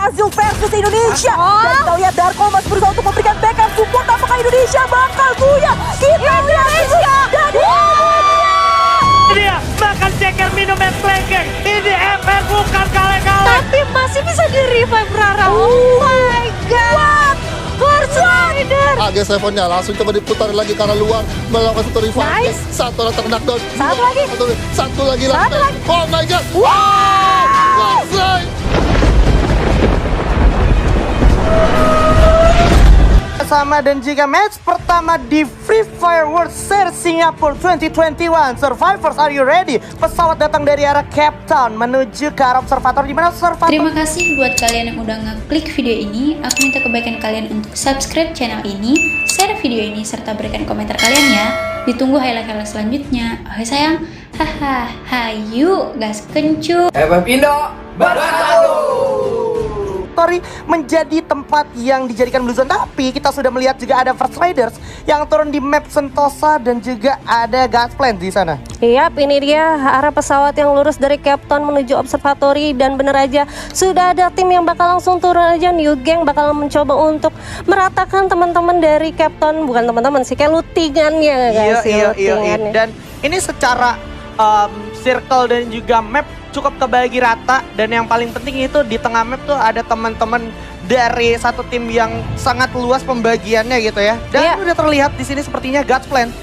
Brazil versus Indonesia. Dan kita lihat Darko masih berusaha untuk memberikan backup support. Apakah Indonesia bakal buya? Kita Indonesia dan Ini dia makan ceker minum es kelengkeng. Ini FR bukan kaleng-kaleng. Tapi masih bisa di-revive Rara. Oh my god. Force Rider. AG7-nya langsung coba diputar lagi ke arah luar melakukan satu revive. Nice. Satu orang terknockdown. Satu lagi. Satu lagi. lagi. Oh my god. Wow. Selesai. Sama dan juga match pertama di Free Fire World Series Singapore 2021. Survivors, are you ready? Pesawat datang dari arah Cape Town menuju ke arah observator, di mana observator. Terima kasih buat kalian yang udah ngeklik video ini. Aku minta kebaikan kalian untuk subscribe channel ini, share video ini, serta berikan komentar kalian ya. Ditunggu highlight-highlight selanjutnya. Oke sayang, haha, hayu, gas kencu. FF Indo bersatu. Menjadi tempat yang dijadikan blue zone, tapi kita sudah melihat juga ada First Riders yang turun di map Sentosa dan juga ada Gasplan di sana. Yap, ini dia arah pesawat yang lurus dari Cape Town menuju observatory. Dan bener aja sudah ada tim yang bakal langsung turun aja. New Gang bakal mencoba untuk meratakan teman-teman dari Cape Town. Bukan teman-teman sih, kayak lootingannya guys. Iya. Dan ini secara circle dan juga map cukup kebagi rata, dan yang paling penting itu di tengah map tuh ada teman-teman dari satu tim yang sangat luas pembagiannya gitu ya. Dan udah terlihat di sini sepertinya God's Plan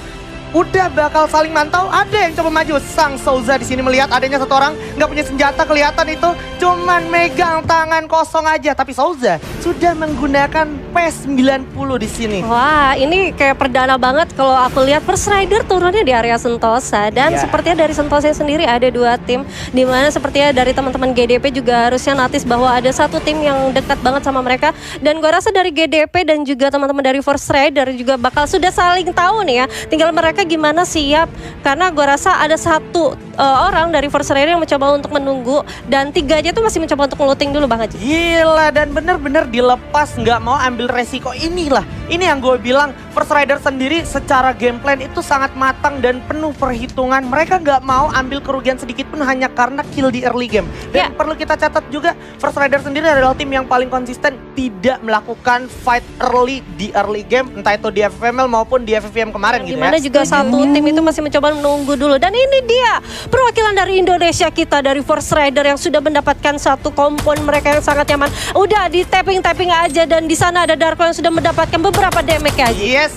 udah bakal saling mantau. Ada yang coba maju, Sang Souza di sini melihat adanya satu orang nggak punya senjata, kelihatan itu cuman megang tangan kosong aja, tapi Souza sudah menggunakan P90 di sini. Wah, ini kayak perdana banget kalau aku lihat First Rider turunnya di area Sentosa. Dan sepertinya dari Sentosa sendiri ada dua tim, dimana sepertinya dari teman-teman GDP juga harusnya notice bahwa ada satu tim yang dekat banget sama mereka. Dan gue rasa dari GDP dan juga teman-teman dari First Rider juga bakal sudah saling tahu nih ya, tinggal mereka gimana siap. Karena gue rasa ada satu orang dari First Rider yang mencoba untuk menunggu, dan tiganya tuh masih mencoba untuk looting dulu Bang Haji. Gila, dan bener-bener dilepas, nggak mau ambil resiko. Inilah, ini yang gue bilang, First Rider sendiri secara game plan itu sangat matang dan penuh perhitungan. Mereka nggak mau ambil kerugian sedikit pun hanya karena kill di early game. Dan perlu kita catat juga, First Rider sendiri adalah tim yang paling konsisten tidak melakukan fight early di early game, entah itu di FFML maupun di FFVM kemarin gitu ya. Dimana juga satu tim itu masih mencoba menunggu dulu. Dan ini dia perwakilan dari Indonesia kita, dari First Rider yang sudah mendapatkan satu kompon mereka yang sangat nyaman. Udah di tapping aja, dan di sana ada Darko yang sudah mendapatkan beberapa damage aja. Yes,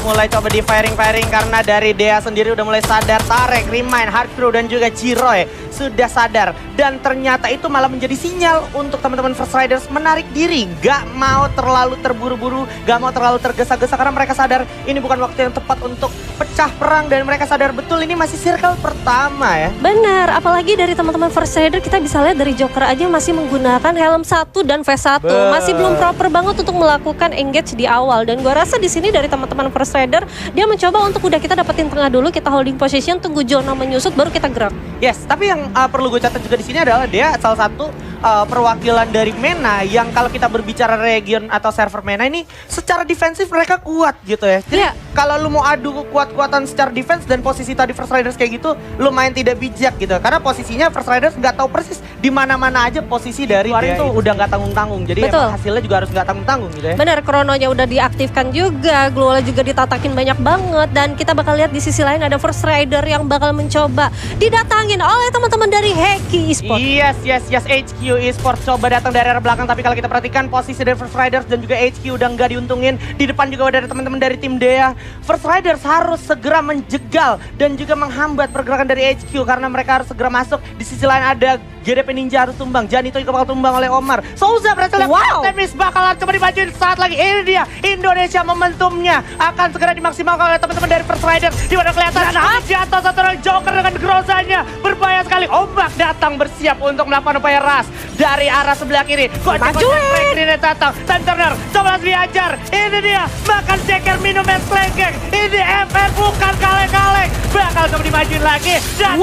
mulai coba di firing karena dari Dea sendiri udah mulai sadar. Tarek, Remind, Hardcrew dan juga Ciroy sudah sadar, dan ternyata itu malah menjadi sinyal untuk teman-teman First Riders menarik diri, gak mau terlalu terburu-buru, gak mau terlalu tergesa-gesa, karena mereka sadar ini bukan waktu yang tepat untuk pecah perang, dan mereka sadar betul ini masih circle pertama ya. Benar, apalagi dari teman-teman First Rider kita bisa lihat dari Joker aja masih menggunakan helm 1 dan V1. Masih belum proper banget untuk melakukan engage di awal, dan gua rasa di sini dari teman-teman First Rider dia mencoba untuk udah kita dapetin tengah dulu, kita holding position, tunggu zona menyusut baru kita gerak. Yes, tapi yang perlu gue catat juga di sini adalah dia salah satu perwakilan dari MENA yang kalau kita berbicara region atau server MENA ini secara defensif mereka kuat gitu ya. Jadi kalau lu mau adu kuat-kuatan secara defense dan posisi tadi First Riders kayak gitu, lu main tidak bijak gitu. Karena posisinya First Riders nggak tahu persis di mana-mana aja posisi dari kemarin tuh udah nggak tanggung-tanggung. Jadi emang hasilnya juga harus nggak tanggung-tanggung gitu ya. Bener, krononya udah diaktifkan juga, Glowal juga ditatakin banyak banget, dan kita bakal lihat di sisi lain ada First Rider yang bakal mencoba didatangin oleh teman-teman dari Heki Esports. Yes, HQ Esports coba datang dari arah belakang, tapi kalau kita perhatikan posisi dari First Riders dan juga HQ udah nggak diuntungin. Di depan juga udah ada teman-teman dari tim Dea. First Riders harus segera menjegal dan juga menghambat pergerakan dari HQ karena mereka harus segera masuk. Di sisi lain ada GDP Ninja harus tumbang, Janito juga bakal tumbang oleh Omar. Souza berhasil Temis bakalan coba dimajuin saat lagi. Ini dia Indonesia, momentumnya akan segera dimaksimalkan oleh teman-teman dari First Riders. Di mana kelihatan jatuh satu orang Joker dengan Grozanya, berbahaya sekali. Ombak datang bersiap untuk melakukan upaya ras dari arah sebelah kiri. Majuin ini datang, Time Turner coba langsung diajar. Ini dia makan ceker minum es kelengkeng. Ini FR bukan kaleng-kaleng, bakal coba dimajuin lagi. Dan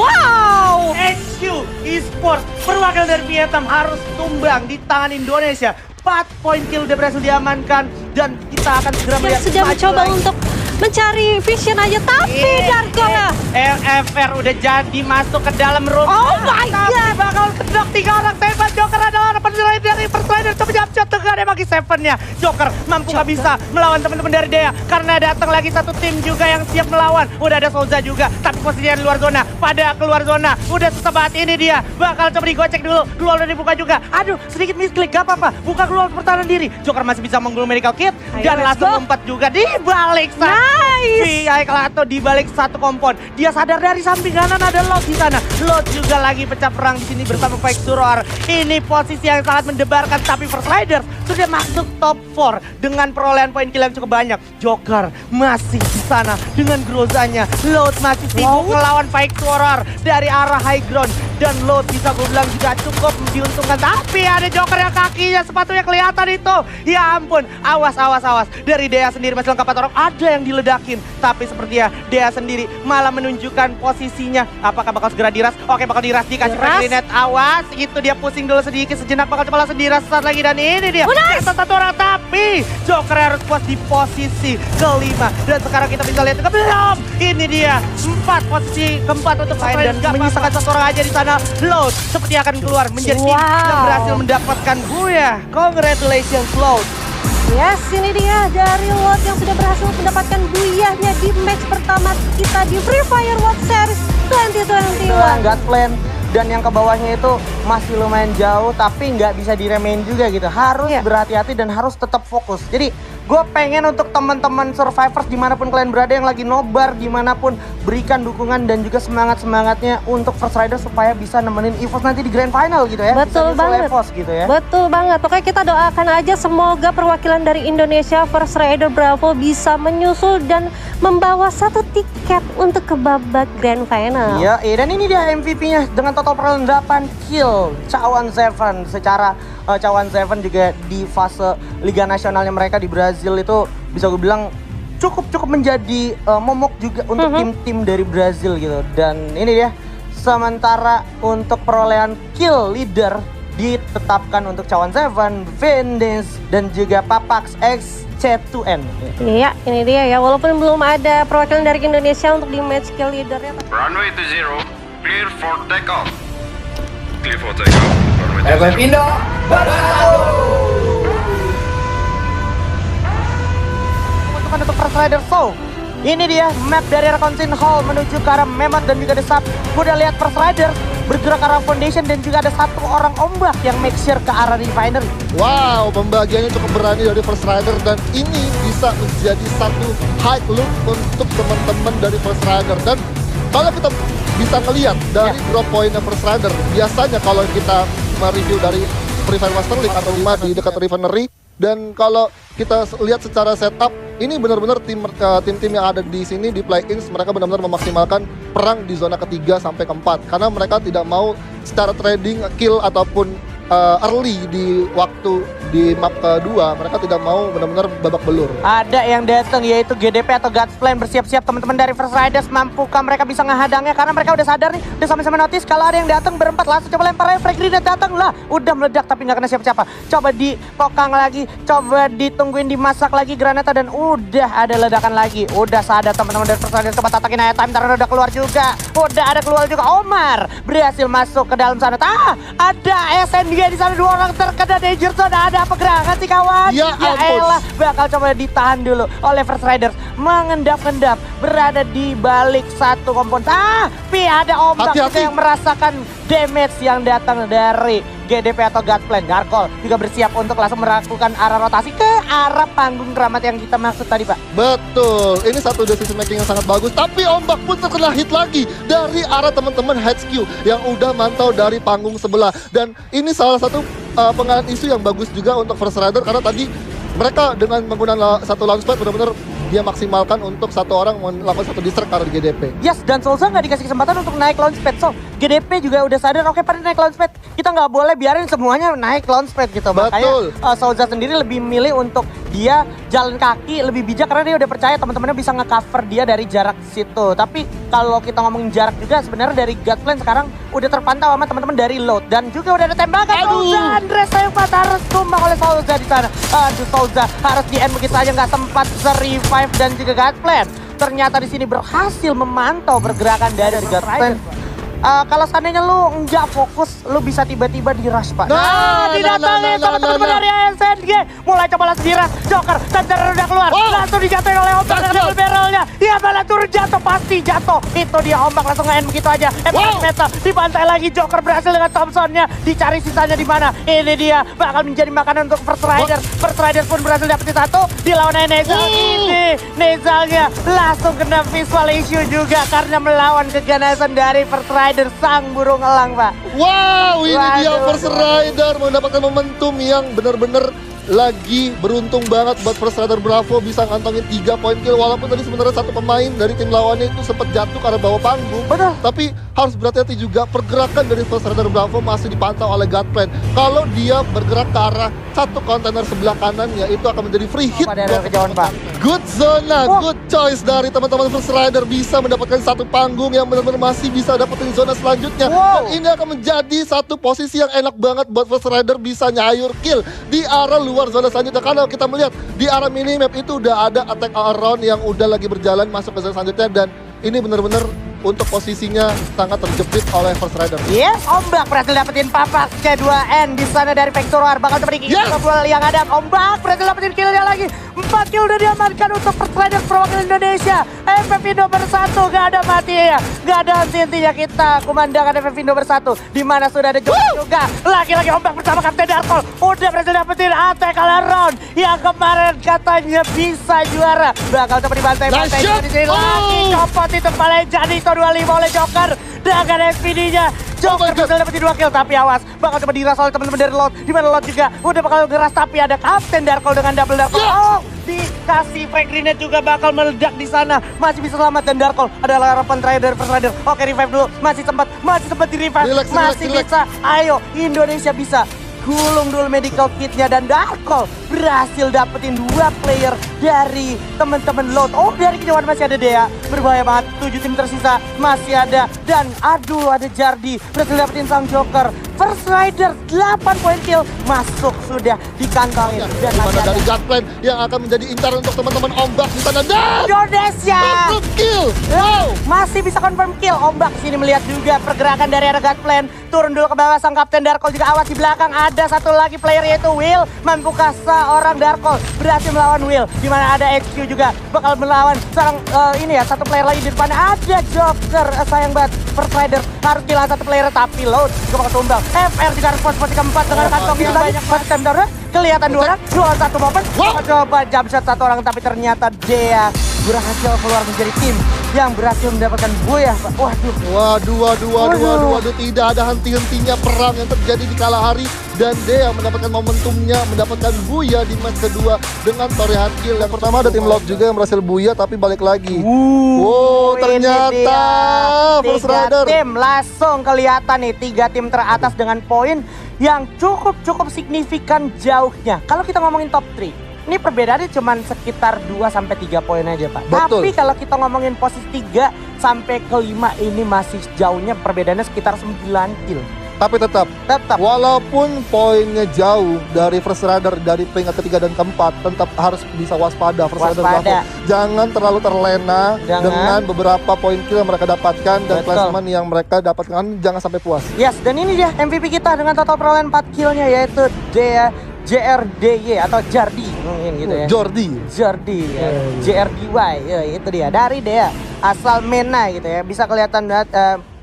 HQ Esports perwakilan dari Vietnam harus tumbang di tangan Indonesia. 4 poin kill udah berhasil diamankan, dan kita akan segera melihat sudah mencoba untuk mencari vision aja, tapi Darko ya. RFR udah jadi masuk ke dalam room. Oh my Tapi God. bakal kedok 3 orang tembak. Joker ada orang dari First Rider coba jump shot dengan Maki Seven-nya. Joker mampu nggak bisa melawan teman-teman dari Dea karena datang lagi satu tim juga yang siap melawan. Udah ada Souza juga, tapi posisinya di luar zona. Pada keluar zona, udah susah banget ini dia. Bakal coba digocek dulu. Global udah dibuka juga. Aduh, sedikit misklik, gak apa-apa. Buka global pertahanan diri. Joker masih bisa menggulung medical kit dan langsung lompat juga di balik sana. Nice. atau di balik satu kompon. Dia sadar dari samping kanan ada Lot di sana. Lot juga lagi pecah perang di sini bersama Fake Suror. Ini posisi yang sangat mendebarkan, tapi First Riders sudah masuk top 4 dengan perolehan poin kill yang cukup banyak. Joker masih di sana dengan grozanya. Lot masih sibuk melawan Fake Suror dari arah high ground. Dan Lot bisa gue bilang juga cukup diuntungkan. Tapi ada Joker yang kakinya sepatunya kelihatan itu. Ya ampun, awas. Dari Dea sendiri masih lengkap 4 orang. Ada yang diledakin. Tapi sepertinya Dea sendiri malah menunjukkan posisinya. Apakah bakal segera diras? Oke, bakal diras, dikasih grenade. Awas, itu dia pusing dulu sedikit. Sejenak bakal coba langsung diras saat lagi. Dan ini dia. Satu orang, tapi Joker harus puas di posisi kelima. Dan sekarang kita bisa lihat juga belum. Ini dia, posisi keempat untuk main. Dan menyisakan satu orang aja di sana. Load seperti akan keluar menjadi tim yang berhasil mendapatkan Booyah. Congratulations Load. Yes, ini dia dari Lot yang sudah berhasil mendapatkan buyahnya di match pertama kita di Free Fire World Series 2021. God plan. Dan yang ke bawahnya itu masih lumayan jauh, tapi nggak bisa diremehin juga gitu. Harus berhati-hati dan harus tetap fokus. Jadi gue pengen untuk teman-teman survivors dimanapun kalian berada yang lagi nobar, dimanapun berikan dukungan dan juga semangat-semangatnya untuk First Rider supaya bisa nemenin EVOS nanti di Grand Final gitu ya. Betul banget. EVOS gitu ya. Betul banget. Pokoknya kita doakan aja semoga perwakilan dari Indonesia First Rider Bravo bisa menyusul dan membawa satu tiket untuk ke babak Grand Final. Iya, dan ini dia MVP-nya dengan total perolehan 8 kill. Cawan Seven secara Cawan Seven juga di fase Liga Nasionalnya mereka di Brazil itu bisa gue bilang cukup menjadi momok juga untuk tim-tim dari Brazil gitu. Dan ini dia, sementara untuk perolehan kill leader ditetapkan untuk Cawan Seven, Vendes, dan juga Papax X C2N. Iya, ini dia ya. Walaupun belum ada perwakilan dari Indonesia untuk di match kill leadernya. Runway to 0, clear for takeoff. Clear for takeoff. Runway to 0. Indo berlalu. Untuk First Rider Show. Ini dia map dari Reconsin Hall menuju ke arah Memot dan juga The Sub. Gue udah lihat First Rider bergerak ke arah Foundation dan juga ada satu orang ombak yang make sure ke arah Refinery. Wow, pembagiannya cukup berani dari First Rider dan ini bisa menjadi satu high look untuk teman-teman dari First Rider. Dan kalau kita bisa ngelihat dari drop point-nya First Rider, biasanya kalau kita mereview dari Free Fire Master League atau di dekat Refinery, dan kalau kita lihat secara setup, ini benar-benar tim-tim yang ada di sini di play-ins, mereka benar-benar memaksimalkan perang di zona ketiga sampai keempat karena mereka tidak mau secara trading kill ataupun early di waktu di map kedua, mereka tidak mau benar-benar babak belur. Ada yang datang yaitu GDP atau God's Plan. Bersiap-siap teman-teman dari First Riders. Mampukah mereka bisa ngehadangnya karena mereka udah sadar nih, udah sama-sama notice kalau ada yang datang berempat. Langsung coba lempar frag grenade, datang lah, udah meledak tapi nggak kena siapa-siapa. Coba dipokang lagi, coba ditungguin dimasak lagi granata dan udah ada ledakan lagi. Udah sadar teman-teman dari First Riders, coba tatakin aja time karena udah keluar juga. Udah ada keluar juga. Omar berhasil masuk ke dalam sana. Ada SNG di sana, 2 orang terkena danger zone. Ada apa gerangan sih kawan? Ya ampun. Elah, bakal coba ditahan dulu oleh First Riders. Mengendap-endap berada di balik satu kompon. Tapi ada ombak juga yang merasakan damage yang datang dari GDP atau God Plan. Garkol juga bersiap untuk langsung melakukan arah rotasi ke arah panggung keramat yang kita maksud tadi, Pak. Betul, ini satu decision making yang sangat bagus, tapi ombak pun terkena hit lagi dari arah teman-teman HQ yang udah mantau dari panggung sebelah. Dan ini salah satu pengalihan isu yang bagus juga untuk First Rider karena tadi mereka dengan menggunakan satu launchpad benar-benar dia maksimalkan untuk satu orang melakukan satu distract karena di GDP. Yes, dan Souza nggak dikasih kesempatan untuk naik launchpad. So, GDP juga udah sadar, oke pada naik launchpad. Kita nggak boleh biarin semuanya naik launchpad gitu. Betul. Makanya Souza sendiri lebih milih untuk dia jalan kaki lebih bijak karena dia udah percaya teman-temannya bisa nge-cover dia dari jarak situ. Tapi kalau kita ngomongin jarak juga sebenarnya dari Godplan sekarang udah terpantau sama teman-teman dari Loud. Dan juga udah ada tembakan. Souza, Andres Sayang harus tumbang oleh Souza di sana. Aduh, Souza harus di-end begitu aja, nggak sempat revive. Dan juga Godplan ternyata di sini berhasil memantau pergerakan dari Godplan. Kalau seandainya lu nggak fokus, lu bisa tiba-tiba di rush, Pak. Didatangi sama teman-teman dari ASNG. Mulai coba langsung di rush. Joker, Thunder udah keluar. Langsung dijatuhin oleh Ombak dengan double barrelnya. Dia malah turun jatuh, pasti jatuh. Itu dia Ombak langsung nge-end begitu aja. Metal dibantai lagi. Joker berhasil dengan Thompsonnya. Dicari sisanya di mana. Ini dia bakal menjadi makanan untuk First Rider. First Rider pun berhasil dapetin satu. Dilawan Nezal. Ini Nezalnya langsung kena visual issue juga karena melawan keganasan dari First Rider. Sang burung elang, Pak. Wow, ini dia First Rider mendapatkan momentum yang benar-benar lagi beruntung banget buat First Rider Bravo bisa ngantongin 3 poin kill. Walaupun tadi sebenarnya satu pemain dari tim lawannya itu sempat jatuh karena bawa panggung. Betul. Tapi harus berhati-hati juga, pergerakan dari First Rider Bravo masih dipantau oleh Godplan. Kalau dia bergerak ke arah satu kontainer sebelah kanannya, itu akan menjadi free hit. Ada kejauhan, Pak. Good zona, good choice dari teman-teman First Rider, bisa mendapatkan satu panggung yang benar-benar masih bisa dapetin zona selanjutnya. Dan ini akan menjadi satu posisi yang enak banget buat First Rider bisa nyayur kill di arah luar zona selanjutnya. Karena kita melihat di arah minimap itu udah ada attack around yang udah lagi berjalan masuk ke zona selanjutnya, dan ini benar-benar untuk posisinya sangat terjepit oleh First Rider. Yes, Ombak berhasil dapetin papak C2N di sana dari Vector. Bakal seperti yang ada. Ombak berhasil dapetin killnya lagi. 4 kill udah diamankan untuk First Rider perwakilan Indonesia. FF Indo bersatu, gak ada mati ya. Gak ada henti-hentinya kita kumandangkan FF Indo bersatu. Dimana sudah ada juga. Lagi-lagi Ombak bersama Kapten Darkol udah berhasil dapetin attack all around yang kemarin katanya bisa juara. Bakal seperti bantai-bantai di sini lagi. Copot itu kepala jadi 25 oleh Joker dengan SPD-nya. Joker berhasil dapetin 2 kill, tapi awas bakal coba diras oleh teman-teman dari Loud. Dimana Loud juga udah bakal ngeras, tapi ada Kapten Darkol dengan double Darkol. Oh, dikasih frag grenade juga bakal meledak di sana. Masih bisa selamat, dan Darkol adalah harapan terakhir dari First Rider. Oke, revive dulu. Masih sempat di revive. Masih bisa. Ayo, Indonesia bisa. Gulung dulu medical kitnya, dan Darkol berhasil dapetin 2 player dari teman-teman Loud. Oh, dari kejauhan masih ada Dea. Berbahaya banget. 7 tim tersisa masih ada, dan aduh ada Jardi berhasil dapetin sang Joker. First Rider 8 poin kill masuk sudah dikantongin, dan mana dari Godplan yang akan menjadi incaran untuk teman-teman Ombak di sana. Dan Indonesia confirm kill. Wow, masih bisa confirm kill. Ombak sini melihat juga pergerakan dari arah Godplan. Turun dulu ke bawah sang Kapten Darkol, juga awas di belakang ada satu lagi player yaitu Will. Mampukah seorang Darkol berhasil melawan Will? Dimana ada XQ juga bakal melawan seorang satu player lagi di depan ada Joker. Sayang banget First Rider harus kehilangan satu player, tapi Loud juga bakal tumbang. FR juga harus posisi keempat dengan kantong yang banyak banget. Time down kelihatan 2 orang, 2-1 momen. Coba jump shot 1 orang, tapi ternyata Dea berhasil keluar menjadi tim yang berhasil mendapatkan buaya. Waduh. Tidak ada henti-hentinya perang yang terjadi di kala hari, dan Dea mendapatkan momentumnya, mendapatkan buaya di match kedua dengan torehan kill. Yang pertama ada tim Loud juga yang berhasil buaya, tapi balik lagi. Ternyata First Rider. 3 tim langsung kelihatan nih, 3 tim teratas dengan poin yang cukup signifikan jauhnya. Kalau kita ngomongin top 3, ini perbedaannya cuma sekitar 2-3 poin aja, Pak. Betul. Tapi kalau kita ngomongin posisi 3 sampai ke 5 ini masih jauhnya, perbedaannya sekitar 9 kill. Tapi tetap walaupun poinnya jauh dari First Rider dari peringkat ketiga dan keempat, tetap harus bisa waspada First Rider Bravo. Jangan terlalu terlena dengan beberapa poin kill yang mereka dapatkan dan klassemen yang mereka dapatkan, jangan sampai puas. Yes, dan ini dia MVP kita dengan total perolehan 4 killnya yaitu JRDY atau Jardi mungkin gitu ya. Jardi ya. JRDY ya, itu dia dari Dea asal Mena gitu ya. Bisa kelihatan banget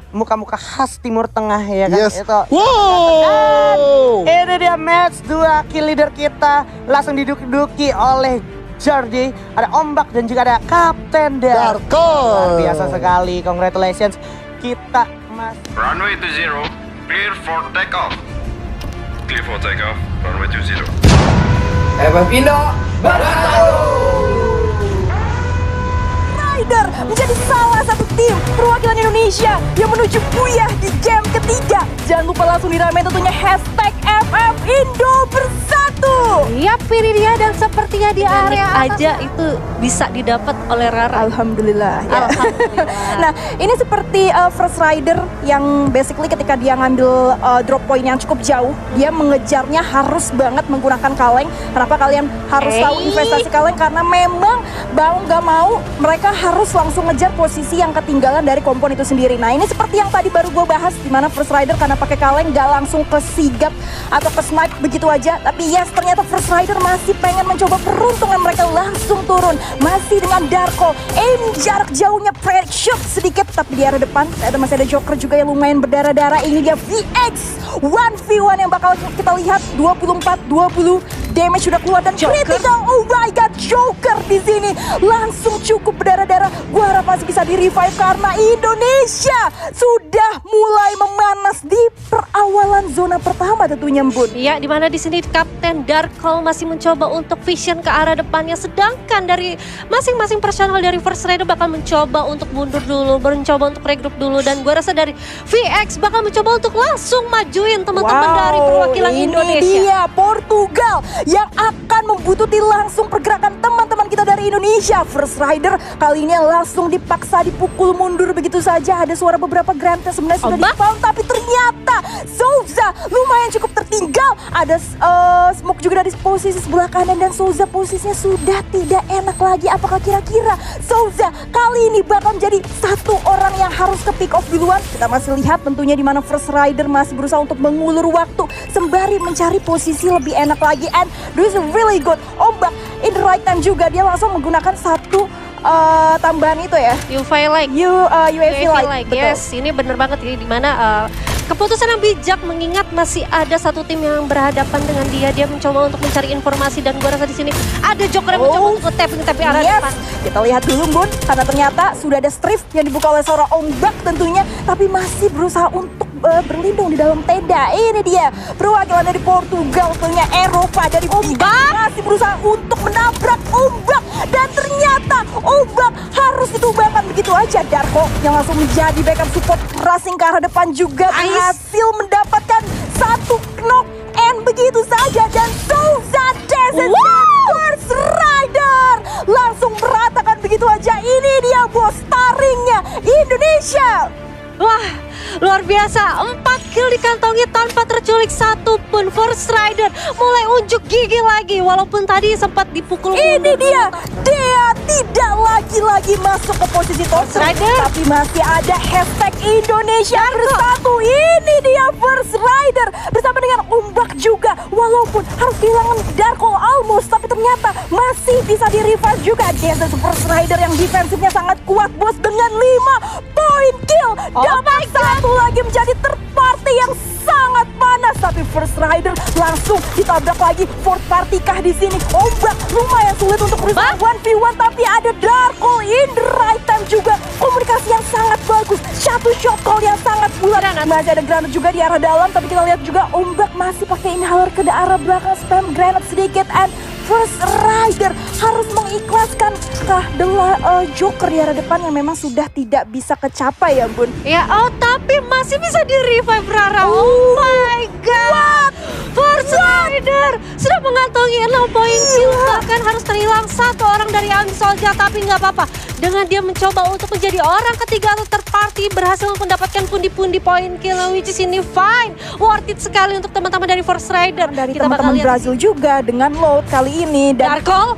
muka-muka khas Timur Tengah ya kan. Itu. Wow. Ini dia match 2 kill leader kita langsung diduki oleh Jardi, ada Ombak dan juga ada Kapten Darkol. Luar biasa sekali, congratulations. Kita Runway 20, clear for takeoff. Clear for takeoff, runway 20. FF Indo bersatu. Rider menjadi salah satu tim perwakilan Indonesia yang menuju buyah di game ketiga. Jangan lupa langsung diramein tentunya hashtag FF Indo bersatu. Yap, Tapi ini dia dan sepertinya di area aja itu bisa didapat oleh Rara. Alhamdulillah. Ya. Alhamdulillah. Nah, ini seperti First Rider yang basically ketika dia ngambil drop point yang cukup jauh, dia mengejarnya harus banget menggunakan kaleng. Kenapa kalian harus tahu investasi kaleng? Karena memang mau nggak mau mereka harus langsung ngejar posisi yang ketinggalan dari kompon itu sendiri. Nah, ini seperti yang tadi baru gue bahas, di mana First Rider karena pakai kaleng nggak langsung ke sigap atau ke snipe begitu aja. Tapi yes, ternyata First Rider masih pengen mencoba peruntungan mereka, langsung turun. Masih dengan Darko, aim jarak jauhnya pressure sedikit, tapi di arah depan masih ada Joker juga yang lumayan berdarah-darah. Ini dia VX 1v1 yang bakal kita lihat 24-20. Damage sudah keluar dan critical. Oh my god, Joker di sini langsung cukup berdarah-darah. Gua harap masih bisa di-revive karena Indonesia sudah mulai memanas di perawalan zona pertama tentunya, Bun. Iya, dimana di sini Kapten Darko masih mencoba untuk vision ke arah depannya, sedangkan dari masing-masing personal dari First Rider bakal mencoba untuk mundur dulu, mencoba untuk regroup dulu, dan gue rasa dari VX bakal mencoba untuk langsung majuin teman-teman dari perwakilan Indonesia. Ini dia Portugal yang akan membutuhkan langsung pergerakan teman-teman kita dari Indonesia. First Rider kali ini langsung dipaksa dipukul mundur begitu saja. Ada suara beberapa Granta sebenarnya sudah di-found, tapi ternyata Souza lumayan cukup tertinggal. Ada smoke juga dari posisi sebelah kanan dan Souza posisinya sudah tidak enak lagi. Apakah kira-kira Souza kali ini bakal menjadi satu orang yang harus ke pick off duluan? Kita masih lihat tentunya di mana First Rider masih berusaha untuk mengulur waktu sembari mencari posisi lebih enak lagi. And this is really good. Ombak in the right time juga, dia langsung menggunakan satu tambahan itu ya, UV Light. UAV Light. Betul. Yes, ini bener banget ya, dimana keputusan yang bijak mengingat masih ada satu tim yang berhadapan dengan dia. Dia mencoba untuk mencari informasi dan gue rasa di sini ada Joker yang mencoba untuk tapping arah depan. Kita lihat dulu, Bun, karena ternyata sudah ada strip yang dibuka oleh seorang Ombak tentunya, tapi masih berusaha untuk berlindung di dalam tenda. Ini dia perwakilan dari Portugal, punya Eropa dari Ombak, masih berusaha untuk menabrak Ombak, dan ternyata Ombak harus ditumbangkan begitu aja. Darko yang langsung menjadi backup support, racing ke arah depan juga berhasil mendapatkan satu knock and begitu saja, dan Souza Desert First Rider langsung meratakan begitu aja. Ini dia bos taringnya Indonesia. Wah, luar biasa, 4 kill dikantongi tanpa terculik satupun. First Rider mulai unjuk gigi lagi, walaupun tadi sempat dipukul. Ini dia tidak lagi masuk ke posisi top Rider, tapi masih ada hashtag Indonesia bersatu. Ini dia First Rider bersama dengan Ombak juga, walaupun harus kehilangan Darko almost, tapi ternyata masih bisa di-revive juga. Desert First Rider yang defensifnya sangat kuat, bos, dengan 5 poin kill. Dapat satu lagi menjadi third party yang sangat panas, tapi First Rider langsung ditabrak lagi. Fourth party kah di sini? Ombak lumayan sulit untuk berusaha 1v1, tapi ada Darko in the right time juga. Komunikasi yang sangat bagus, satu shot call yang sangat bulat. Masih ada granat juga di arah dalam, tapi kita lihat juga Ombak masih pakai inhaler ke arah belakang, spam granat sedikit, and First Rider harus mengikhlaskan Joker di arah depan yang memang sudah tidak bisa kecapai ya, Bun. Ya, tapi masih bisa di-revive Rara. Oh my god. First Rider sudah mengantongi 6 poin kill, bahkan harus terhilang satu orang dari Ansolja, tapi nggak apa-apa. Dengan dia mencoba untuk menjadi orang ketiga atau third party, berhasil mendapatkan pundi-pundi poin kill, which is ini fine. Worth it sekali untuk teman-teman dari First Rider. Dari teman-teman Brazil juga dengan load kali ini. Dan Darko?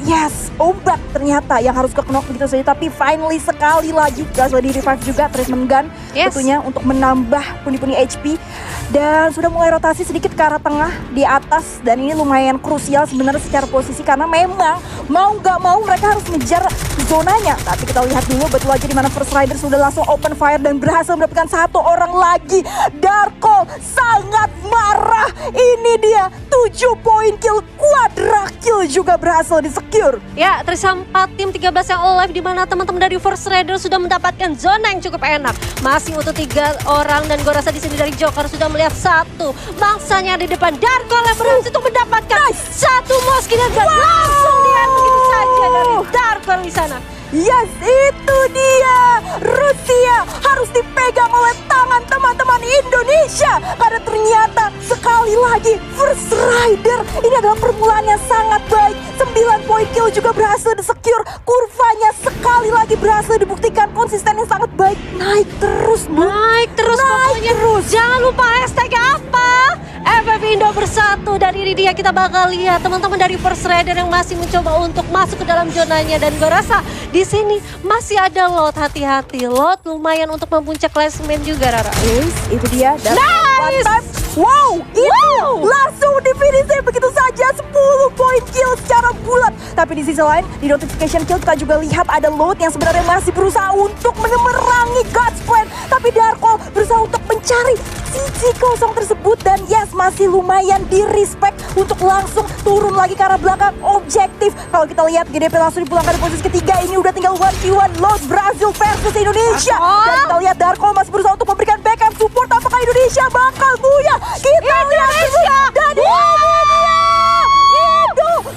Yes, Ombak ternyata yang harus ke-knock begitu saja, tapi finally sekali lagi berhasil di-revive juga treatment gun. Tentunya untuk menambah pundi-pundi HP. Dan sudah mulai rotasi sedikit ke arah tengah di atas, dan ini lumayan krusial sebenarnya secara posisi karena memang mau nggak mau mereka harus ngejar zonanya. Tapi kita lihat dulu betul aja di mana First Rider sudah langsung open fire dan berhasil mendapatkan satu orang lagi. Darko sangat marah. Ini dia 7 poin kill, quadra kill juga berhasil di-secure. Ya, tersisa 4 tim 13 yang alive, di mana teman-teman dari First Rider sudah mendapatkan zona yang cukup enak. Masih utuh 3 orang, dan gue rasa di sini dari Joker sudah melihat satu bangsanya di depan. Darko yang berhasil untuk mendapatkan satu Moski dan langsung di-end begitu saja dari Darko di sana. Yes, itu dia. Rusia harus dipegang oleh tangan teman-teman Indonesia. Karena ternyata sekali lagi First Rider ini adalah permulaan yang sangat baik. 9 poin kill juga berhasil di-secure. Kurvanya sekali lagi berhasil dibuktikan, konsisten yang sangat baik. Naik terus, Bu. Naik terus pokoknya. Jangan lupa hashtag apa? FF Indo bersatu. Dan ini dia kita bakal lihat teman-teman dari First Rider yang masih mencoba untuk masuk ke dalam zonanya. Dan gue rasa di sini masih ada lot. Hati-hati, lot lumayan untuk mempuncak klasemen juga, Rara. Yes, itu dia. Dan Nice! one time. Wow, itu langsung di finish begitu saja 10 poin kill secara bulat. Tapi di sisi lain, di notification kill kita juga lihat ada Load yang sebenarnya masih berusaha untuk memerangi God's Plan. Tapi Darko berusaha untuk mencari sisi kosong tersebut. Dan yes, masih lumayan di-respect untuk langsung turun lagi ke arah belakang objektif. Kalau kita lihat GDP langsung dipulangkan di posisi ketiga. Ini udah tinggal 1v1 Lost Brazil versus Indonesia. Dan kita lihat Darko masih berusaha untuk memberikan backup support. Apakah Indonesia bakal buyah? Kita lihat Indonesia. Dan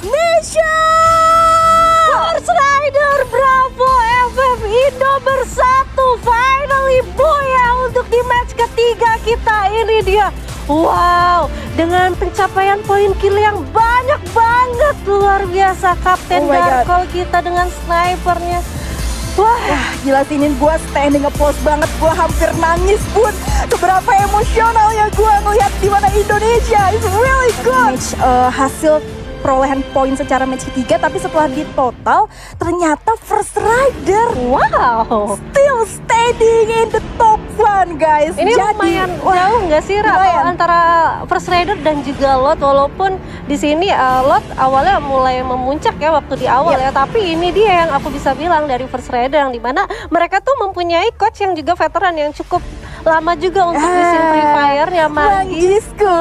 Indonesia. First Rider, bravo, FF Indo bersatu. Finally buyah untuk di match ketiga kita. Ini dia. Wow, dengan pencapaian poin kill yang banyak banget. Luar biasa Kapten Darko kita dengan snipernya. Wah, gila sih, ini gue standing applause banget. Gue hampir nangis pun. Seberapa emosionalnya gue ngeliat di mana Indonesia is really good. Hasil perolehan poin secara match ketiga, tapi setelah di total ternyata First Rider still standing in the top one, guys. Ini lumayan jauh nggak sih, Ra, antara First Rider dan juga Lot, walaupun di sini Lot awalnya mulai memuncak ya waktu di awal ya, tapi ini dia yang aku bisa bilang dari First Rider yang dimana mereka tuh mempunyai coach yang juga veteran yang cukup lama juga untuk di scene Free Fire-nya, Manggis-ku.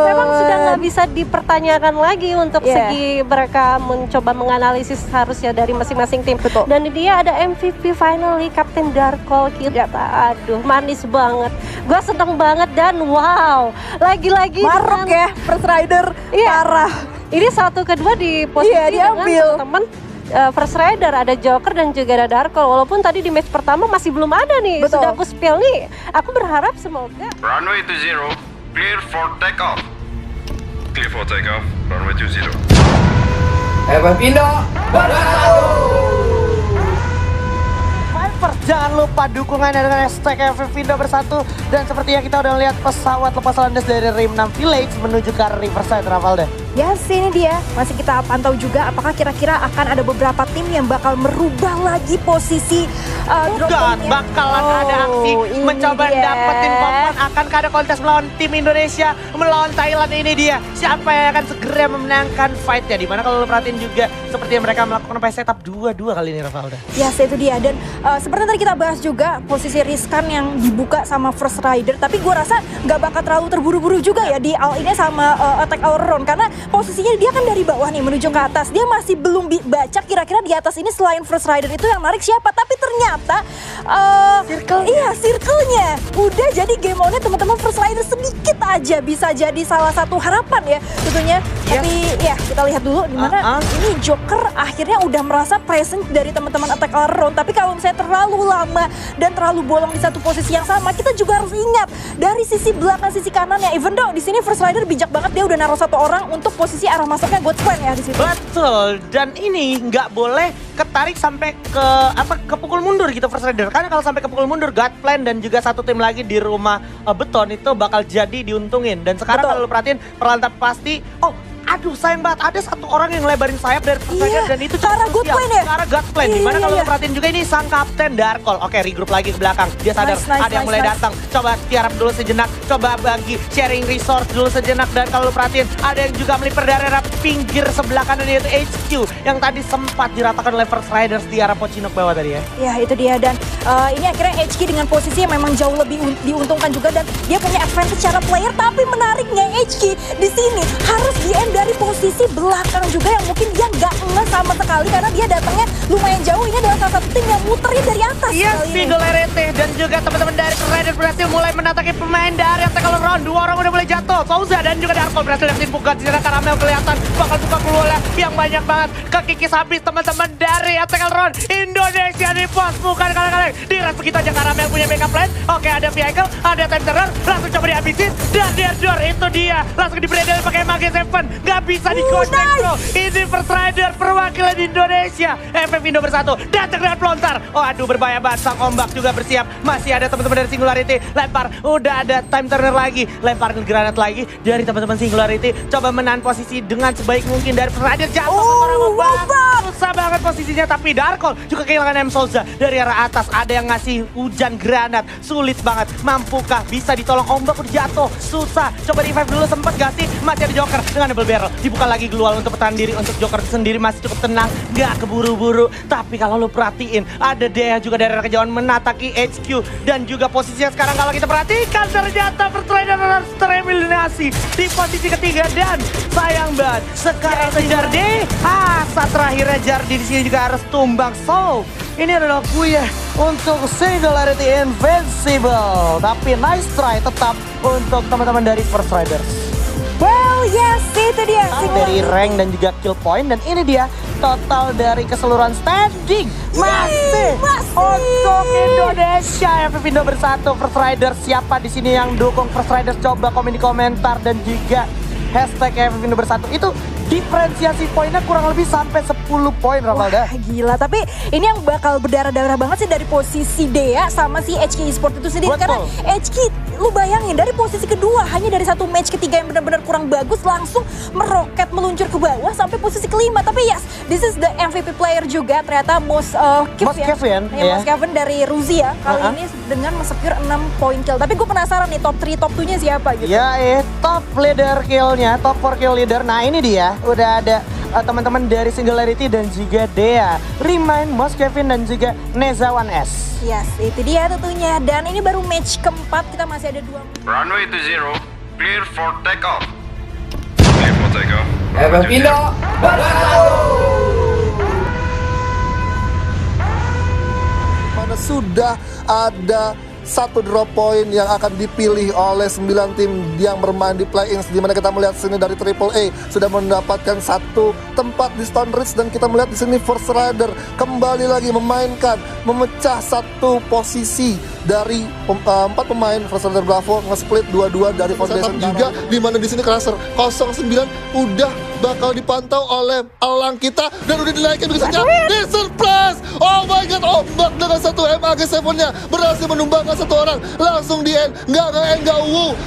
Memang sudah nggak bisa dipertanyakan lagi untuk segi mereka mencoba menganalisis harusnya dari masing-masing tim. Betul. Dan dia ada MVP finally, Kapten Darko kita. Aduh, manis banget. Gue seneng banget dan wow, lagi-lagi maruk ya First Rider, parah. Ini satu kedua di posisi dengan teman-teman First Rider, ada Joker dan juga ada Darko. Walaupun tadi di match pertama masih belum ada nih. Sudah aku spill nih. Aku berharap semoga Runway 20, clear for takeoff. Clear for takeoff, runway 20. FF Indo bersatu. Jangan lupa dukungannya dengan hashtag FF Indo bersatu. Dan sepertinya kita udah lihat pesawat lepas landas dari Rim 6 Village menuju ke arah Riverside, Ravalda. Yes, ini dia. Masih kita pantau juga apakah kira-kira akan ada beberapa tim yang bakal merubah lagi posisi drop point-nya. Bakalan ada aksi mencoba dapetin poin. Akankah ada kontes melawan tim Indonesia, melawan Thailand? Ini dia. Siapa yang akan segera memenangkan fight-nya? Dimana kalau lo perhatiin juga seperti mereka melakukan setup 2-2 kali ini, Ravalda. Yes, itu dia. Dan seperti tadi kita bahas juga posisi riskan yang dibuka sama First Rider. Tapi gue rasa nggak bakal terlalu terburu-buru juga ya di all ini sama attack our round. Karena posisinya dia kan dari bawah nih menuju ke atas. Dia masih belum baca kira-kira di atas ini selain First Rider itu yang narik siapa. Tapi ternyata circle-nya udah jadi game on-nya teman-teman First Rider sedikit aja bisa jadi salah satu harapan ya tentunya. Tapi ya kita lihat dulu di mana ini Joker akhirnya udah merasa present dari teman-teman attack all round. Tapi kalau misalnya terlalu lama dan terlalu bolong di satu posisi yang sama, kita juga harus ingat dari sisi belakang, sisi kanannya. Even though di sini First Rider bijak banget, dia udah naruh satu orang untuk posisi arah masuknya God's Plan ya di situ. Betul, dan ini nggak boleh ketarik sampai ke pukul mundur gitu First Rider. Karena kalau sampai ke pukul mundur, God Plan dan juga satu tim lagi di rumah beton itu bakal jadi diuntungin. Dan sekarang kalau lu perhatiin perlahan tapi pasti, aduh sayang banget, ada satu orang yang lebarin sayap dari First Rider dan itu cukup karena God Plan ya? Karena God Plan, dimana kalau lu perhatiin juga ini sang Kapten Darko. Oke, regroup lagi ke belakang, dia sadar ada yang mulai datang. Coba tiarap dulu sejenak, coba bagi sharing resource dulu sejenak. Dan kalau lu perhatiin ada yang juga melipir dari arah pinggir sebelah kanan yaitu HQ yang tadi sempat diratakan oleh First Riders di arah Pochinok bawah tadi ya. Ya itu dia, dan ini akhirnya HQ dengan posisi yang memang jauh lebih diuntungkan juga dan dia punya advantage secara player. Tapi menariknya HQ di sini harus DM dari posisi belakang juga yang mungkin dia nggak nge sama sekali karena dia datangnya lumayan jauh. Ini adalah salah satu tim yang muterin dari atas. Yes, kali ini. Singularity dan juga teman-teman dari Rider berhasil mulai menataki pemain dari Tackle Round. 2 orang udah mulai jatuh. Souza dan juga Darko berhasil dapetin Pugat. Di sana Karamel kelihatan bakal buka peluang yang banyak banget. Kekikis habis teman-teman dari Tackle Round. Indonesia di pos bukan kaleng-kaleng. Diras begitu aja Karamel punya backup plan. Oke, ada vehicle, ada time turner. Langsung coba dihabisin. Dan Derdor itu dia. Langsung dibredel pakai Mage 7. Gak bisa dikocek bro. Ini First Rider perwakilan Indonesia. FF Indo bersatu. Datang dengan pelontar. Oh aduh berbahaya banget. Sang ombak juga bersiap. Masih ada teman-teman dari Singularity. Lempar. Udah ada time turner lagi. Lemparin granat lagi dari teman-teman Singularity. Coba menahan posisi dengan sebaik mungkin dari First Rider. Jatuh. Susah banget posisinya. Tapi Darkol juga kehilangan M Souza. Dari arah atas ada yang ngasih hujan granat. Sulit banget. Mampukah bisa ditolong? Ombak udah jatuh. Susah. Coba revive dulu sempat gak sih? Masih ada Joker dengan double barrel. Dibuka lagi Glual untuk bertahan diri. Untuk Joker sendiri masih cukup tenang. Gak keburu-buru. Tapi kalau lu perhatiin ada Dea juga dari arah kejauhan menataki HQ. Dan juga posisinya sekarang kalau kita perhatikan ternyata First Rider harus tereliminasi di posisi ketiga. Dan sayang banget sekarang Jardi. Saat terakhirnya Jardi di sini juga harus tumbang. So ini adalah kuya untuk Singularity Invincible. Tapi nice try tetap untuk teman-teman dari First Riders. Well, yes, itu dia. Dari rank dan juga kill point. Dan ini dia total dari keseluruhan standing. Masih untuk Indonesia. FF Indo bersatu. First Riders siapa di sini yang dukung First Riders? Coba komen di komentar. Dan juga hashtag FF Indo bersatu. Itu diferensiasi poinnya kurang lebih sampai 10 poin Ravalda. Gila, tapi ini yang bakal berdarah-darah banget sih dari posisi Dea sama si HK Esport itu sendiri. Betul. Karena HK, lu bayangin dari posisi kedua hanya dari satu match ketiga yang benar-benar kurang bagus langsung meroket meluncur ke bawah sampai posisi kelima. Tapi yes, this is the MVP player juga ternyata Mos Kevin dari Rusia kali ini dengan secure 6 point kill. Tapi gue penasaran nih top 3 top 2-nya siapa gitu. Ya, top leader killnya, top 4 kill leader. Nah ini dia, udah ada teman-teman dari Singularity dan juga Dea, Remind, Mos Kevin dan juga Neza 1S. Yes, itu dia tentunya. Dan ini baru match keempat, kita masih ada 2. Runway to 0, clear for takeoff. Clear for takeoff. FF Indo bersatu. Mana sudah ada satu drop point yang akan dipilih oleh 9 tim yang bermain di play-ins, di mana kita melihat sini dari AAA sudah mendapatkan satu tempat di Stone Ridge, dan kita melihat di sini First Rider kembali lagi memainkan, memecah satu posisi dari 4 pemain First Rider Bravo, nge-split 2-2 dari Foundation juga, di mana di sini Crusher 09 udah bakal dipantau oleh elang kita dan udah dinaikin begitu saja. Di surprise! Oh my god, ombak dengan satu MAG 7-nya berhasil menumbangkan satu orang langsung di end. Nggak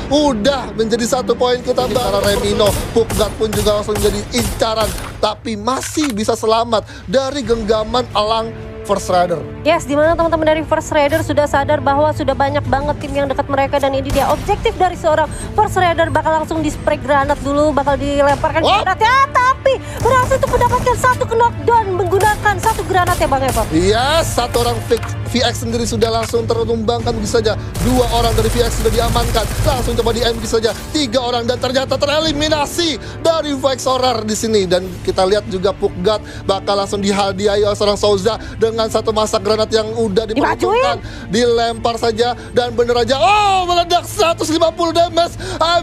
udah menjadi 1 poin kita. Para Remino, Pukgat pun juga langsung menjadi incaran, tapi masih bisa selamat dari genggaman elang First Rider. Yes, dimana teman-teman dari First Rider sudah sadar bahwa sudah banyak banget tim yang dekat mereka, dan ini dia objektif dari seorang First Rider, bakal langsung di spray granat dulu, bakal dilemparkan granat ya, tapi berhasil untuk mendapatkan satu knockdown menggunakan satu granat ya Bang Evo. Iya, satu orang VX sendiri sudah langsung tertumbangkan begitu saja. 2 orang dari VX sudah diamankan, langsung coba di begitu saja. 3 orang dan ternyata tereliminasi dari VX Horror di sini. Dan kita lihat juga Pukgat bakal langsung dihadiahi oleh seorang Souza dengan satu masak granat yang udah diperhitungkan, dilempar saja dan bener aja, meledak 150 damage.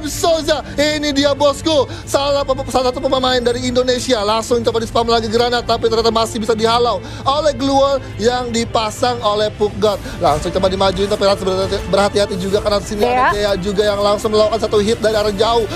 Souza, ini dia bosku, salah satu pemain dari Indonesia, langsung coba di spam lagi granat, tapi ternyata masih bisa dihalau oleh Glual yang dipasang oleh Pukgat. Langsung coba dimajuin, tapi harus berhati-hati juga karena di sini ada Dea juga yang langsung melakukan satu hit dari arah jauh.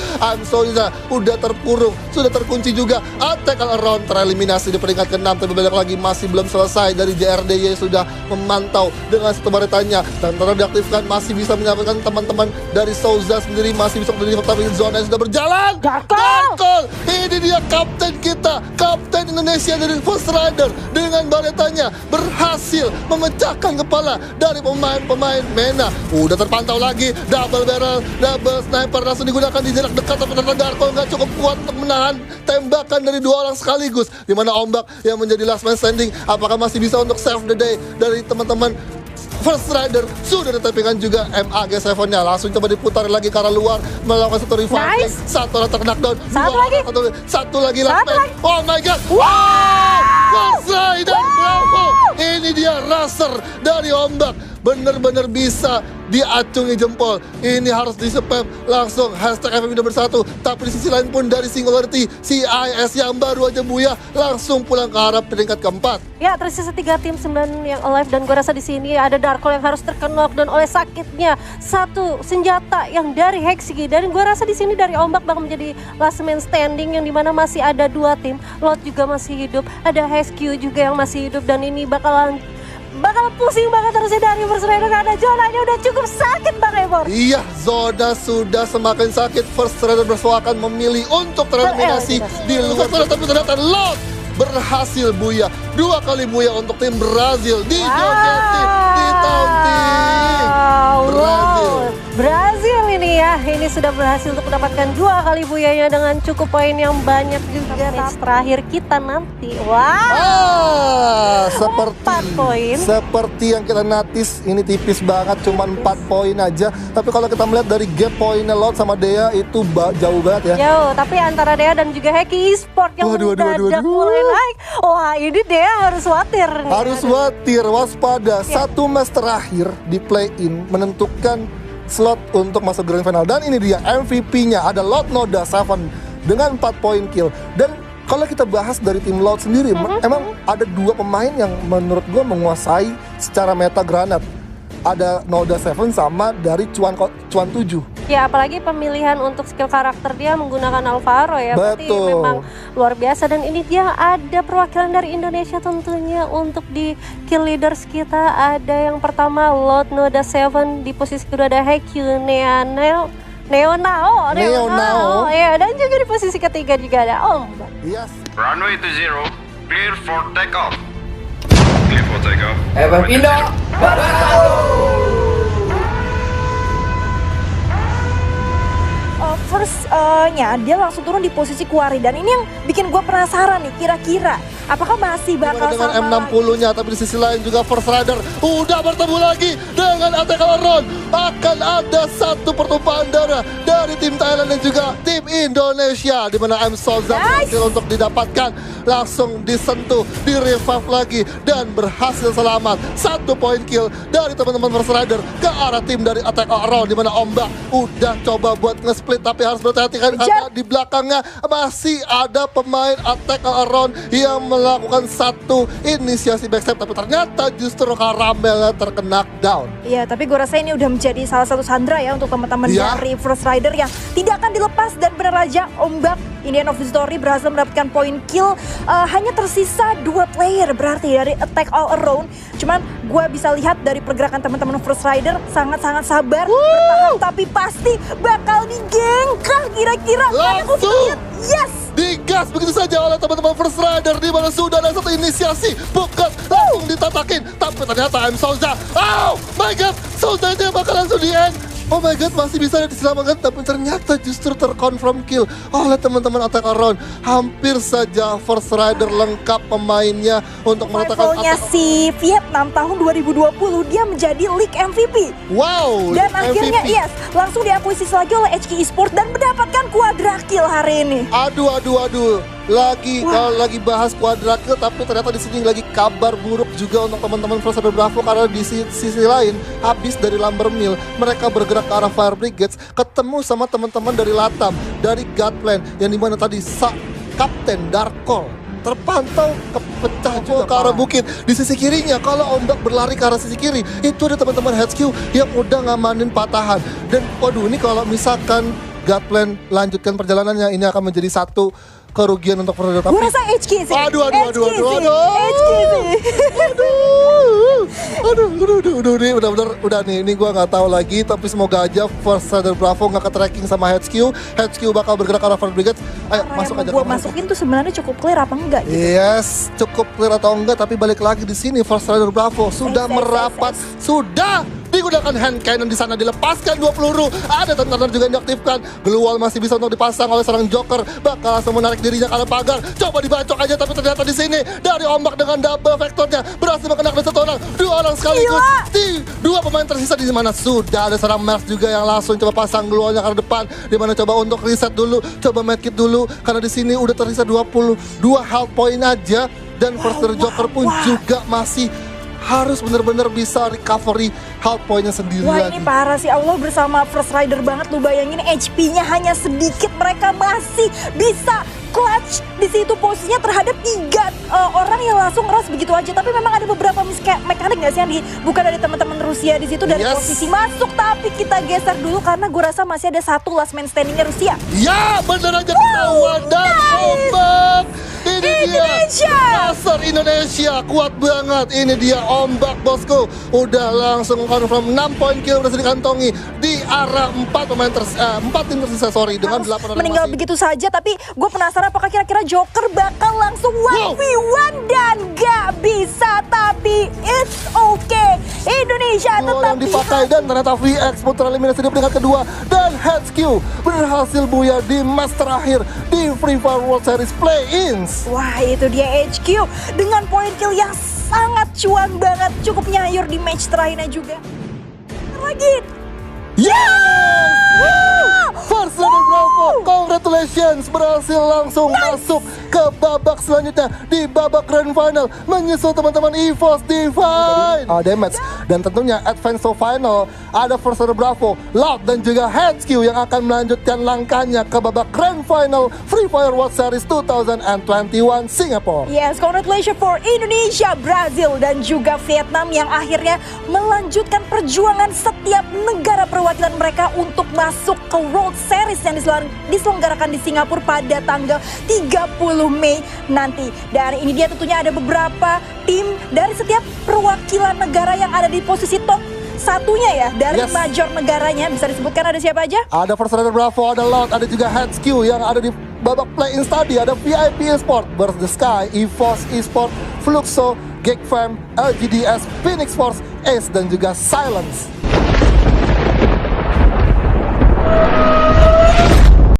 Souza udah terkurung, sudah terkunci juga. Attack all around tereliminasi di peringkat ke-6, tapi banyak lagi masih belum selesai. Dari JRDY sudah memantau dengan satu baretanya dan tetap diaktifkan, masih bisa menyelamatkan teman-teman dari Souza sendiri, masih bisa berdiri, tapi zona sudah berjalan. Darkol, ini dia kapten kita, kapten Indonesia dari First Rider, dengan baretanya berhasil memecahkan kepala dari pemain-pemain MENA. Udah terpantau lagi, double barrel, double sniper langsung digunakan di jarak dekat, tapi ternyata Darkol nggak cukup kuat untuk menahan tembakan dari 2 orang sekaligus, di mana ombak yang menjadi last man standing, apakah masih bisa untuk save the day dari teman-teman First Rider sudah ditempelkan juga MAG7-nya. Langsung coba diputar lagi ke arah luar, melakukan satu revive. Nice. Satu orang terknockdown. Satu lagi. Oh my god. Wow! First Rider, bravo. Ini dia racer dari ombak. Bener-bener bisa diacungi jempol. Ini harus di-spam langsung hashtag FMI nomor 1. Tapi di sisi lain pun dari Singularity, CIS yang baru aja buya langsung pulang ke arah peringkat keempat. Ya, tersisa 3 tim 9 yang alive dan gue rasa di sini ada Darkol yang harus terkenok dan oleh sakitnya satu senjata yang dari Hexi, dan gue rasa di sini dari ombak bakal menjadi last man standing yang dimana masih ada 2 tim. Lot juga masih hidup, ada HQ juga yang masih hidup, dan ini bakal pusing banget terusnya dari First Rider karena zonanya udah cukup sakit Bang Ebor. Iya, zona sudah semakin sakit. First Rider akan memilih untuk tereliminasi di luar sana, tapi ternyata Lot berhasil buya. 2 kali buya untuk tim Brazil di Jogetin, di taunting. Brazil ini ya, ini sudah berhasil untuk mendapatkan 2 kali buyanya dengan cukup poin yang banyak juga. Match terakhir kita nanti, seperti yang kita notice, ini tipis banget, cuma 4 poin aja. Tapi kalau kita melihat dari gap poinnya Lot sama Dea itu jauh banget ya. Jauh, tapi antara Dea dan juga Heki Esport yang mendadak mulai naik. Wah, ini Dea harus khawatir. Harus khawatir, waspada. Satu match terakhir di play-in menentukan slot untuk masuk grand final. Dan ini dia MVP-nya, ada Lot Noda 7 dengan 4 poin kill. Dan kalau kita bahas dari tim Lot sendiri, emang ada 2 pemain yang menurut gue menguasai secara meta granat. Ada Noda 7 sama dari Cuan 7. Ya, apalagi pemilihan untuk skill karakter dia menggunakan Alvaro ya. Berarti memang luar biasa. Dan ini dia ada perwakilan dari Indonesia tentunya untuk di kill leaders kita. Ada yang pertama Lot Noda 7, di posisi kedua ada Hekyu Neonao. Ya, dan juga di posisi ketiga juga ada Ombak. Yes. Runway to 0, clear for takeoff. Clear for takeoff. Indo First-nya dia langsung turun di posisi Quarry, dan ini yang bikin gue penasaran nih, kira-kira apakah masih bakal dengan sama M60-nya, tapi di sisi lain juga First Rider udah bertemu lagi dengan ATK Ron. Akan ada satu pertumpahan darah dari tim Thailand dan juga tim Indonesia, di mana M Souza berhasil untuk didapatkan, langsung disentuh, di revive lagi dan berhasil selamat. 1 poin kill dari teman-teman First Rider ke arah tim dari ATK Ron, di mana Ombak udah coba buat nge-split, tapi harus berhati-hati karena di belakangnya masih ada pemain ATK Ron yang melakukan satu inisiasi backstep, tapi ternyata justru Karamel terkena down. Iya, tapi gue rasa ini udah menjadi salah satu sandra ya untuk teman-teman dari First Rider yang tidak akan dilepas. Dan benar aja Ombak, in the end of the story, berhasil mendapatkan poin kill. Hanya tersisa 2 player berarti dari attack all around. Cuman gue bisa lihat dari pergerakan teman-teman First Rider sangat-sangat sabar, bertahan, tapi pasti bakal digengkal kira-kira. Langsung yes, digas begitu saja oleh teman-teman First Rider, di mana sudah ada satu inisiasi bukan langsung ditatakin, tapi ternyata M Souza, oh my god, Souzanya bakal langsung di-end. Oh my god, masih bisa diselamatkan, tapi ternyata justru terconfirm kill oleh teman-teman Attack Around. Hampir saja First Rider lengkap pemainnya untuk meletakkan levelnya si Vietnam tahun 2020, dia menjadi League MVP. Wow, dan akhirnya yes, langsung diakuisisi lagi oleh HK Esport dan mendapatkan quadra kill hari ini. Aduh. Kalau lagi bahas quadra kill, tapi ternyata di sini lagi kabar buruk juga untuk teman-teman First Rider Bravo, karena di sisi lain habis dari Lumber Mill, mereka bergerak ke arah Fire Brigades, ketemu sama teman-teman dari Latam, dari Godplan, yang dimana tadi Kapten Darkol terpantau kepecah juga ke arah bukit. Di sisi kirinya, kalau Ombak berlari ke arah sisi kiri, itu ada teman-teman HQ yang udah ngamanin patahan. Dan waduh, ini kalau misalkan Godplan lanjutkan perjalanannya, ini akan menjadi satu kerugian untuk First Rider. Gue rasa HQ sih. Aduh. Ini udah nih, ini gue nggak tahu lagi, tapi semoga aja First Rider Bravo nggak ke tracking sama HQ bakal bergerak ke arah Fire Brigade. Ayo masuk aja. Gue masukin tuh sebenarnya cukup clear apa enggak? Gitu. Yes, cukup clear atau enggak, tapi balik lagi di sini First Rider Bravo sudah merapat, sudah digunakan menggunakan hand cannon di sana, dilepaskan 2 peluru. Ada tentara juga yang diaktifkan. Glue wall masih bisa untuk dipasang oleh seorang Joker. Bakal langsung menarik dirinya ke arah pagar. Coba dibacok aja, tapi ternyata di sini dari ombak dengan double vektornya berhasil mengenakan satu orang, 2 orang sekaligus. Dua pemain tersisa di mana sudah ada seorang Mers juga yang langsung coba pasang glue wall-nya ke arah depan. Di mana coba untuk reset dulu, coba medkit dulu karena di sini udah tersisa 22 health point aja. Dan First Joker pun juga masih harus benar-benar bisa recovery health point-nya sendiri Wah, lagi. ini parah sih. Allah bersama First Rider banget. Lu bayangin HP-nya hanya sedikit, mereka masih bisa clutch di situ posisinya terhadap 3 orang yang langsung ngeras begitu aja. Tapi memang ada beberapa mekanik nggak sih yang dibuka dari teman-teman Rusia di situ dari posisi masuk. Tapi kita geser dulu karena gue rasa masih ada satu last man standing-nya Rusia. Ya, bener aja ketahuan dan ombak. Ini Indonesia. dia dasar Indonesia, kuat banget. Ini dia ombak, bosku. Udah langsung confirm 6 poin kill berhasil dikantongi di arah 4 tim tersisa, dengan 8 orang meninggal masih. begitu saja. Tapi gue penasaran apakah kira-kira Joker bakal langsung 1v1 dan gak bisa. Tapi it's okay, Indonesia Dua tetap orang dipakai dan ternyata VX pun tereliminasi di peringkat kedua. Dan HQ berhasil buya di match terakhir di Free Fire World Series Play-ins. Wah, itu dia HQ dengan poin kill yang sangat cuan banget, cukup nyayur di match terakhirnya juga. Lagi. First Rider Bravo, congratulations, berhasil langsung masuk ke babak selanjutnya di babak Grand Final, menyusul teman-teman EVOS Divine. Damage. Dan tentunya Advance to Final ada First Rider Bravo, Loud dan juga HQ yang akan melanjutkan langkahnya ke babak Grand Final Free Fire World Series 2021 Singapore. Yes, congratulations for Indonesia, Brazil dan juga Vietnam yang akhirnya melanjutkan perjuangan setiap negara perwakilan mereka untuk masuk ke World Series yang diselenggarakan di Singapura pada tanggal 30 Mei nanti. Dan ini dia tentunya ada beberapa tim dari setiap perwakilan negara yang ada di posisi top satunya ya, dari major negaranya. Bisa disebutkan ada siapa aja? Ada First Rider Bravo, ada Loud, ada juga HQ yang ada di babak play-in tadi. Ada VIP Esport, Burst the Sky, EVOS Esport, Fluxo, Geekfam, LGDS, Phoenix Force, Ace dan juga Silence.